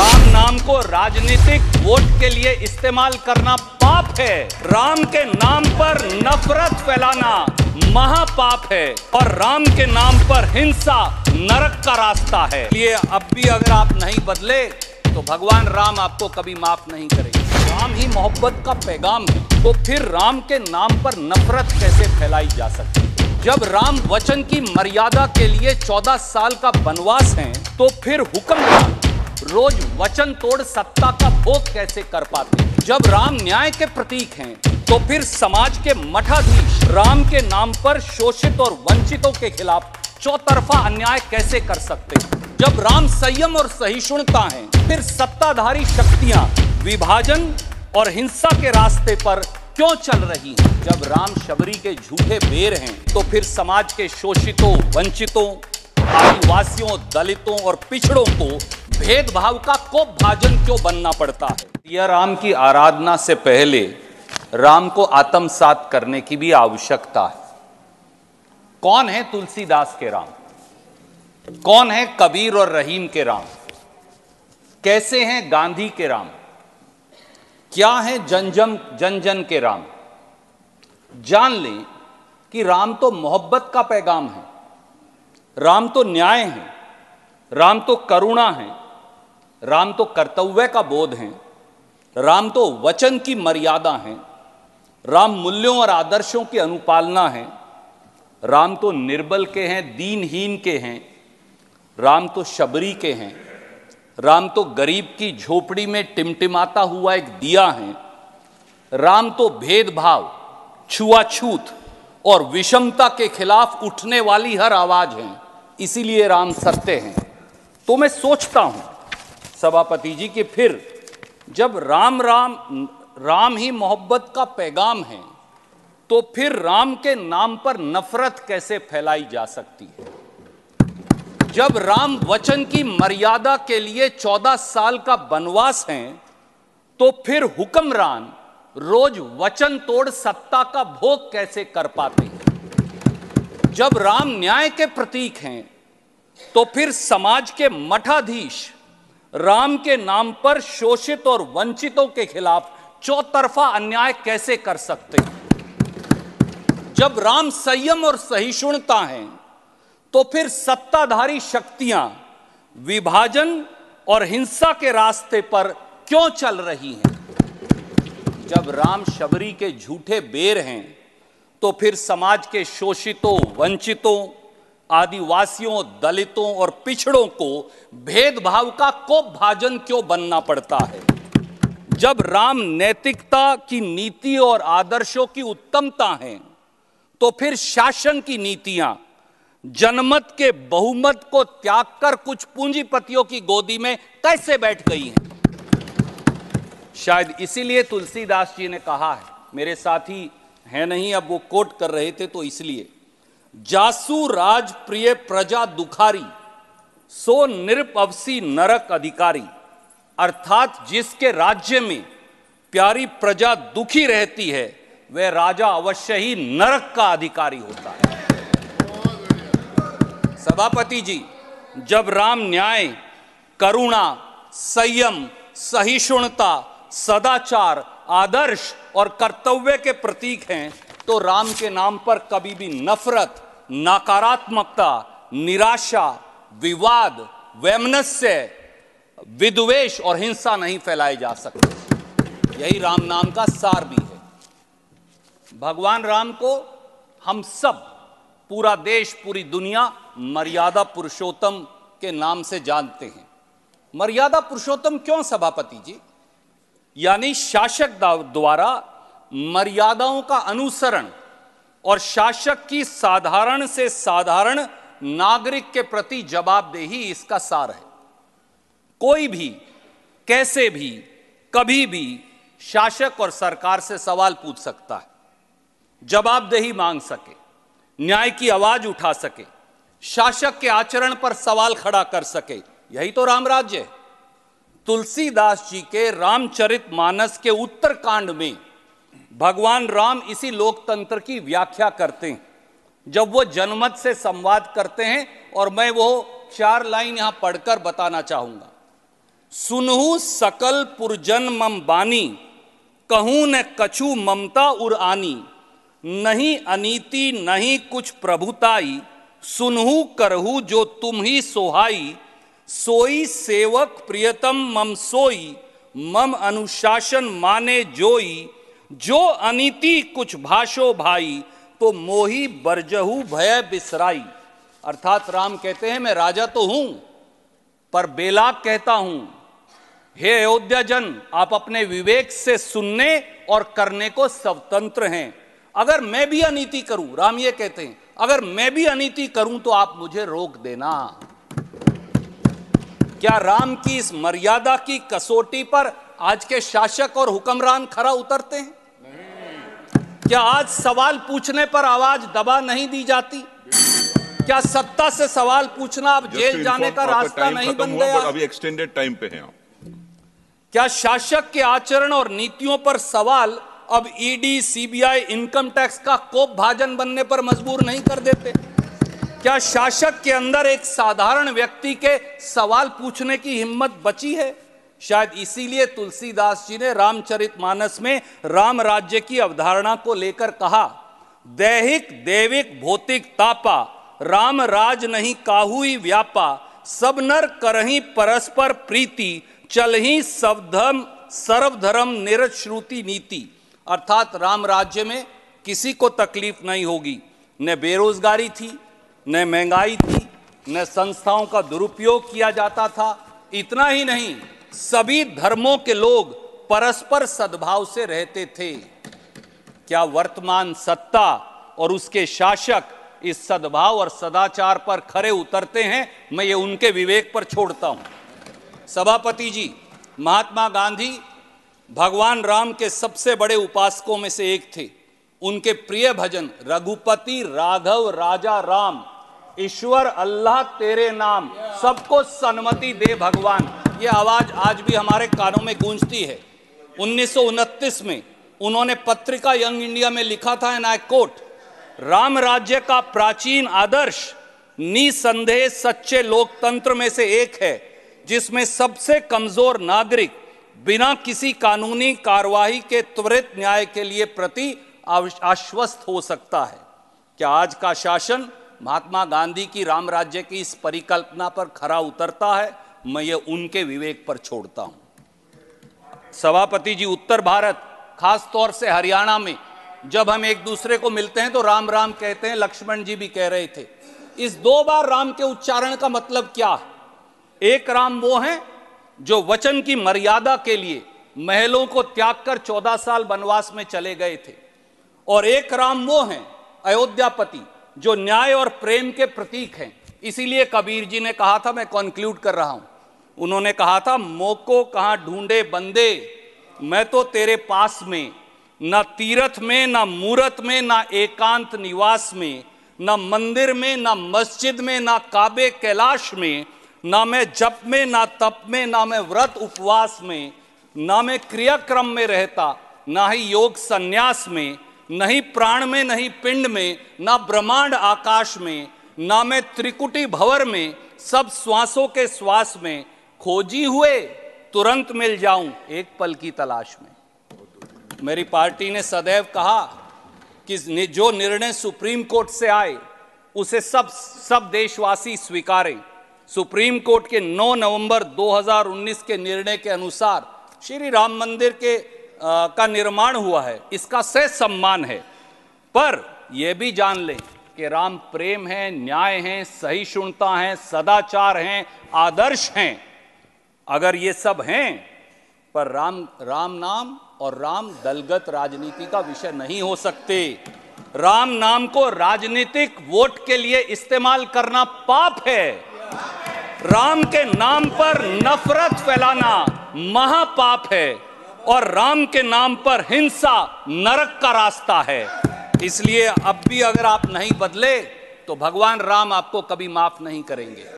राम नाम को राजनीतिक वोट के लिए इस्तेमाल करना पाप है। राम के नाम पर नफरत फैलाना महापाप है और राम के नाम पर हिंसा नरक का रास्ता है। इसलिए अब भी अगर आप नहीं बदले तो भगवान राम आपको कभी माफ नहीं करेंगे। राम ही मोहब्बत का पैगाम है, तो फिर राम के नाम पर नफरत कैसे फैलाई जा सकती है? जब राम वचन की मर्यादा के लिए 14 साल का वनवास है, तो फिर हुक्मरान रोज वचन तोड़ सत्ता का भोग कैसे कर पाते? जब राम न्याय के प्रतीक हैं, तो फिर समाज के मठाधीश राम के नाम पर शोषित और वंचितों के खिलाफ चौतरफा अन्याय कैसे कर सकते? जब राम संयम और सहिष्णुता हैं, फिर सत्ताधारी शक्तियां विभाजन और हिंसा के रास्ते पर क्यों चल रही हैं? जब राम शबरी के झूठे बेर हैं, तो फिर समाज के शोषितों, वंचितों, आदिवासियों, दलितों और पिछड़ों को भेदभाव का कोप भाजन क्यों बनना पड़ता है? यह राम की आराधना से पहले राम को आत्मसात करने की भी आवश्यकता है। कौन है तुलसीदास के राम? कौन है कबीर और रहीम के राम? कैसे हैं गांधी के राम? क्या है जन जन के राम? जान लें कि राम तो मोहब्बत का पैगाम है, राम तो न्याय है, राम तो करुणा है, राम तो कर्तव्य का बोध है, राम तो वचन की मर्यादा है, राम मूल्यों और आदर्शों की अनुपालना है, राम तो निर्बल के हैं, दीनहीन के हैं, राम तो शबरी के हैं, राम तो गरीब की झोपड़ी में टिमटिमाता हुआ एक दिया है, राम तो भेदभाव, छुआछूत और विषमता के खिलाफ उठने वाली हर आवाज है। इसीलिए राम सत्य हैं। तो मैं सोचता हूं सभापति जी कि फिर जब राम ही मोहब्बत का पैगाम है, तो फिर राम के नाम पर नफरत कैसे फैलाई जा सकती है? जब राम वचन की मर्यादा के लिए 14 साल का वनवास है, तो फिर हुक्मरान रोज वचन तोड़ सत्ता का भोग कैसे कर पाते हैं? जब राम न्याय के प्रतीक हैं, तो फिर समाज के मठाधीश राम के नाम पर शोषित और वंचितों के खिलाफ चौतरफा अन्याय कैसे कर सकते हैं? जब राम संयम और सहिष्णुता हैं, तो फिर सत्ताधारी शक्तियां विभाजन और हिंसा के रास्ते पर क्यों चल रही हैं? जब राम शबरी के झूठे बेर हैं, तो फिर समाज के शोषितों, वंचितों, आदिवासियों, दलितों और पिछड़ों को भेदभाव का कोप भाजन क्यों बनना पड़ता है? जब राम नैतिकता की नीति और आदर्शों की उत्तमता है, तो फिर शासन की नीतियां जनमत के बहुमत को त्याग कर कुछ पूंजीपतियों की गोदी में कैसे बैठ गई हैं? शायद इसीलिए तुलसीदास जी ने कहा है, मेरे साथी हैं नहीं, अब वो कोट कर रहे थे तो इसलिए, जासु राज प्रिय प्रजा दुखारी, सो निरपवसी नरक अधिकारी। अर्थात जिसके राज्य में प्यारी प्रजा दुखी रहती है, वह राजा अवश्य ही नरक का अधिकारी होता है। सभापति जी, जब राम न्याय, करुणा, संयम, सहिष्णुता, सदाचार, आदर्श और कर्तव्य के प्रतीक हैं, तो राम के नाम पर कभी भी नफरत, नकारात्मकता, निराशा, विवाद, वैमनस्य, विद्वेष और हिंसा नहीं फैलाए जा सकते। यही राम नाम का सार भी है। भगवान राम को हम सब, पूरा देश, पूरी दुनिया मर्यादा पुरुषोत्तम के नाम से जानते हैं। मर्यादा पुरुषोत्तम क्यों सभापति जी? यानी शासक द्वारा मर्यादाओं का अनुसरण और शासक की साधारण से साधारण नागरिक के प्रति जवाबदेही इसका सार है। कोई भी, कैसे भी, कभी भी शासक और सरकार से सवाल पूछ सकता है, जवाबदेही मांग सके, न्याय की आवाज उठा सके, शासक के आचरण पर सवाल खड़ा कर सके। यही तो राम राज्य है। तुलसीदास जी के रामचरितमानस के उत्तरकांड में भगवान राम इसी लोकतंत्र की व्याख्या करते हैं, जब वो जनमत से संवाद करते हैं। और मैं वो 4 लाइन यहां पढ़कर बताना चाहूंगा। सुनहु सकल पुरजन मम बानी, कहूं न कछु ममता उर आनी। नहीं अनीति नहीं कुछ प्रभुताई, सुनहु करहु जो तुम ही सोहाई। सोई सेवक प्रियतम मम सोई, मम अनुशासन माने जोई। जो अनीति कुछ भाषो भाई, तो मोही बरजहु भय बिसराई। अर्थात राम कहते हैं मैं राजा तो हूं पर बेलाग कहता हूं। हे अयोध्या जन, आप अपने विवेक से सुनने और करने को स्वतंत्र हैं। अगर मैं भी अनीति करूं, राम ये कहते हैं, अगर मैं भी अनीति करूं तो आप मुझे रोक देना। क्या राम की इस मर्यादा की कसौटी पर आज के शासक और हुक्मरान खरा उतरते हैं? क्या आज सवाल पूछने पर आवाज दबा नहीं दी जाती? क्या सत्ता से सवाल पूछना अब जेल जाने का रास्ता नहीं बन गया? अभी एक्सटेंडेड टाइम पे हैं आप। क्या शासक के आचरण और नीतियों पर सवाल अब ईडी, सीबीआई, इनकम टैक्स का कोप भाजन बनने पर मजबूर नहीं कर देते? क्या शासक के अंदर एक साधारण व्यक्ति के सवाल पूछने की हिम्मत बची है? शायद इसीलिए तुलसीदास जी ने रामचरितमानस में राम राज्य की अवधारणा को लेकर कहा, दैहिक देविक भौतिक तापा, राम राज नहीं काहुई व्यापा। सब नर करही परस्पर प्रीति, चलही सर्वधर्म निरश्रुति नीति। अर्थात राम राज्य में किसी को तकलीफ नहीं होगी। न बेरोजगारी थी, न महंगाई थी, न संस्थाओं का दुरुपयोग किया जाता था। इतना ही नहीं, सभी धर्मों के लोग परस्पर सद्भाव से रहते थे। क्या वर्तमान सत्ता और उसके शासक इस सद्भाव और सदाचार पर खरे उतरते हैं? मैं ये उनके विवेक पर छोड़ता हूं। सभापति जी, महात्मा गांधी भगवान राम के सबसे बड़े उपासकों में से एक थे। उनके प्रिय भजन रघुपति राघव राजा राम, ईश्वर अल्लाह तेरे नाम, सबको सन्मति दे भगवान, ये आवाज आज भी हमारे कानों में गूंजती है। 1929 में उन्होंने पत्रिका यंग इंडिया में लिखा था, एंड आई कोट, राम राज्य का प्राचीन आदर्श निसंदेह सच्चे लोकतंत्र में से एक है, जिसमें सबसे कमजोर नागरिक बिना किसी कानूनी कार्यवाही के त्वरित न्याय के लिए प्रति आश्वस्त हो सकता है। क्या आज का शासन महात्मा गांधी की राम राज्य की इस परिकल्पना पर खरा उतरता है? मैं ये उनके विवेक पर छोड़ता हूं। सभापति जी, उत्तर भारत, खास तौर से हरियाणा में जब हम एक दूसरे को मिलते हैं तो राम राम कहते हैं। लक्ष्मण जी भी कह रहे थे। इस 2 बार राम के उच्चारण का मतलब क्या है? एक राम वो हैं जो वचन की मर्यादा के लिए महलों को त्याग कर 14 साल वनवास में चले गए थे, और एक राम वो हैं अयोध्यापति जो न्याय और प्रेम के प्रतीक हैं। इसीलिए कबीर जी ने कहा था, मैं कॉन्क्लूड कर रहा हूं, उन्होंने कहा था, मोको कहां ढूंढे बंदे, मैं तो तेरे पास में, ना तीर्थ में, ना मूरत में, ना एकांत निवास में, ना मंदिर में, ना मस्जिद में, ना काबे कैलाश में, ना मैं जप में, ना तप में, ना मैं व्रत उपवास में, ना मैं क्रियाक्रम में रहता, ना ही योग संन्यास में, नहीं प्राण में, नहीं पिंड में, ना ब्रह्मांड आकाश में, ना मैं त्रिकुटी भंवर में, सब श्वासों के श्वास में, खोजी हुए तुरंत मिल जाऊं एक पल की तलाश में। मेरी पार्टी ने सदैव कहा कि जो निर्णय सुप्रीम कोर्ट से आए उसे सब देशवासी स्वीकारें। सुप्रीम कोर्ट के 9 नवंबर 2019 के निर्णय के अनुसार श्री राम मंदिर का निर्माण हुआ है, इसका सह सम्मान है। पर यह भी जान लें कि राम प्रेम है, न्याय है, सहिष्णुता है, सदाचार हैं, आदर्श हैं। अगर ये सब हैं, पर राम नाम और राम दलगत राजनीति का विषय नहीं हो सकते। राम नाम को राजनीतिक वोट के लिए इस्तेमाल करना पाप है। राम के नाम पर नफरत फैलाना महापाप है, और राम के नाम पर हिंसा नरक का रास्ता है। इसलिए अब भी अगर आप नहीं बदले तो भगवान राम आपको कभी माफ नहीं करेंगे।